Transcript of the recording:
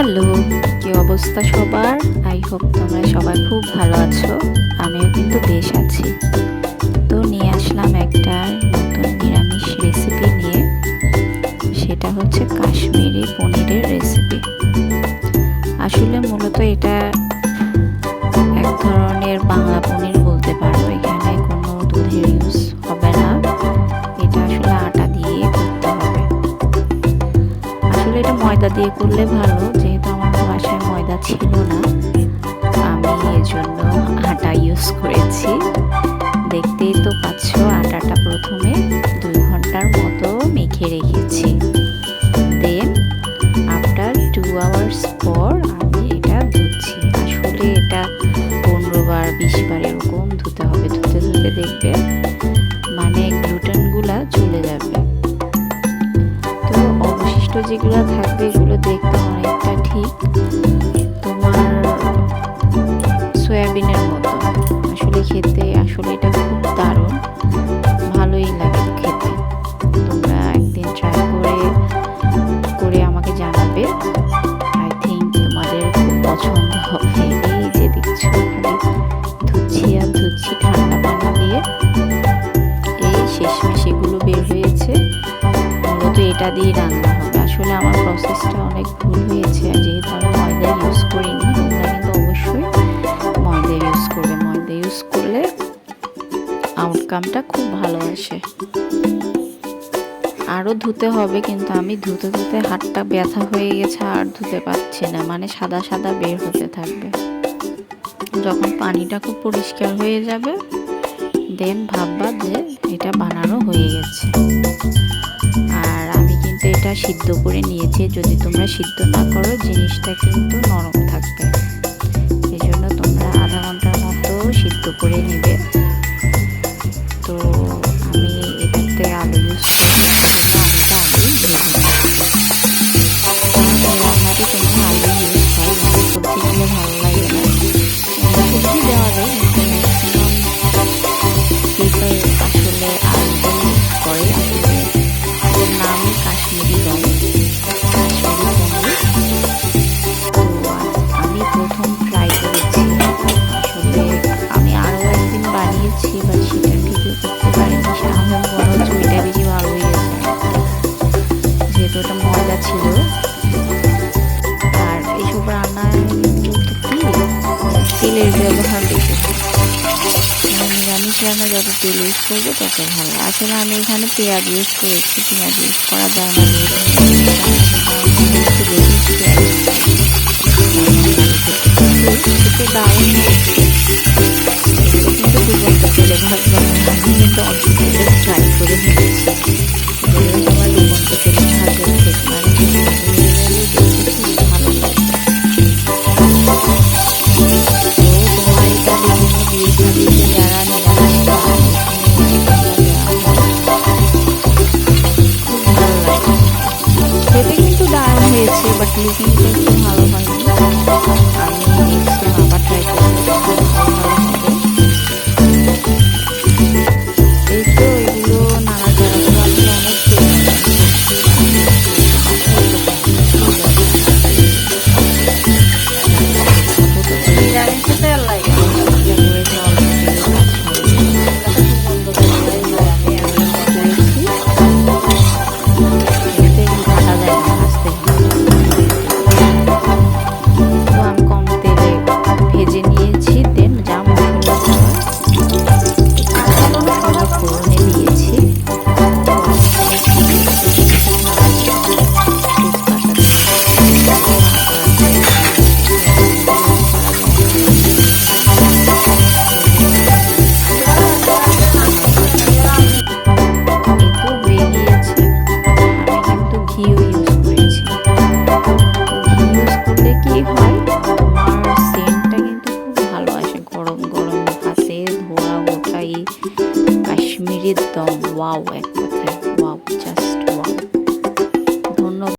Hello, কি অবস্থা সবার? আই হোপ তোমরা সবাই খুব ভালো আছো। আমিও কিন্তু বেশ আছি। তো নিয়ে আসলাম একটা নতুন নিরামিষ রেসিপি নিয়ে। সেটা হচ্ছে কাশ্মীরি পনিরের রেসিপি। আসলে মূলত এটা এক ধরনের বাংলা পনির বলতে পারো। এখানে কোনো দুধের ইউজ হবে না। এটা আসলে আটা দিয়ে করতে হবে। আসলে এটা ময়দা দিয়ে করলে ভালো, যেহেতু আমার বাসায় ময়দা ছিল না, আমি এজন্য আটা ইউজ করেছি। দেখতেই তো পাচ্ছ, আটাটা প্রথমে 2 ঘন্টার মতো মেখে রেখেছি। দেন আফটার 2 আওয়ার্স পর আমি এটা ধুচ্ছি। আসলে এটা 15 বার 20 বার এরকম ধুতে হবে। ধুতে ধুতে দেখবে মানে গ্লুটেনগুলা চলে যাবে। তো অবশিষ্ট যেগুলো থাকবে এগুলো দেখতে অনেকটা ঠিক তোমার সয়াবিনের মতো। আসলে খেতে আসলে এটা খুব দারুণ, ভালোই লাগে খেতে। তোমরা একদিন ট্রাই করে আমাকে জানাবে। আই থিঙ্ক তোমাদের খুব পছন্দ হবে। এই যে দেখছো, খালি ধুচ্ছি আর ধুচ্ছি ঠান্ডা পানি দিয়ে। এই শেষমেশ এগুলো বের হয়েছে। মূলত এটা দিয়ে রান্না হবে। আসলে আমার প্রসেসটা অনেক ভুল হয়েছে, যেহেতু আমি ময়দা ইউজ করিনি। তোমরা কিন্তু অবশ্যই ময়দা ইউজ করবে। ময়দা ইউজ করলে আউটকামটা খুব ভালো আসে। আরও ধুতে হবে, কিন্তু আমি ধুতে ধুতে হাতটা ব্যথা হয়ে গেছে, আর ধুতে পারছি না। মানে সাদা সাদা বের হতে থাকবে। যখন পানিটা খুব পরিষ্কার হয়ে যাবে দেন ভাববা যে এটা বানানো হয়ে গেছে। আর আমি কিন্তু এটা সিদ্ধ করে নিয়েছি। যদি তোমরা সিদ্ধ না করো জিনিসটা কিন্তু নরম থাকবে। এই জন্য তোমরা আধা ঘন্টার মতো সিদ্ধ করে নেবে। তো আমি এটাতে আলু ইউজ করবো। আলুটা আগেই ভেজে নিচ্ছি। রান্নাতে তোমরা আলু ইউজ হয়, অন্য সবজি দিলে ভালো লাগে না। অন্য সবজি দেওয়া যায়, কিন্তু ম্যাক্সিমাম পিপল আসলে আলুটা ইউজ করে। আসলে এর নামই কাশ্মীরি দম, কাশ্মীরি পনির। তো আমি প্রথম ট্রাই করেছি। আসলে আমি আরও একদিন বানিয়েছি, বাট সেটার ভিডিও করতে পারিনি। আমার মনে হচ্ছে ওইটা বেশি ভালো হয়েছে, যেহেতু ওটা ময়দা ছিল। আর এইসব রান্নায় কিন্তু কি তেলের ব্যবহার বেশি হয়। নিরামিষ রান্না যত তেল ইউজ করবে তত ভালো। আসলে আমি এখানে পেঁয়াজ ইউজ করেছি। পেঁয়াজ ইউজ করা যায় না, খেতে দারুণ হয়েছে। এগুলো কিন্তু ডুবন্ত তেলে ভাজবা না, আমি কিন্তু অল্প তেলে ফ্রাই করে নিয়েছি। এগুলো তোমার ডুবন্ত তেলে ভাজা ঠিক মানে খুব ভালো লাগে। তো তোমার এটা বিভিন্ন বিয়ে শাদিতে যারা নিরামিষ খায় খুব ভালো লাগে। খেতে কিন্তু দারুণ হয়েছে, বাট লুকিংটা একটু ভালো হয়নি। আমি নেক্সট টাইম আবার ট্রাই করবো, ভালো ভালো হবে। এই তো এগুলো নাড়াচাড়া করে আসলে অনেক কাশ্মীরি দম, ওয়াও এক কথা।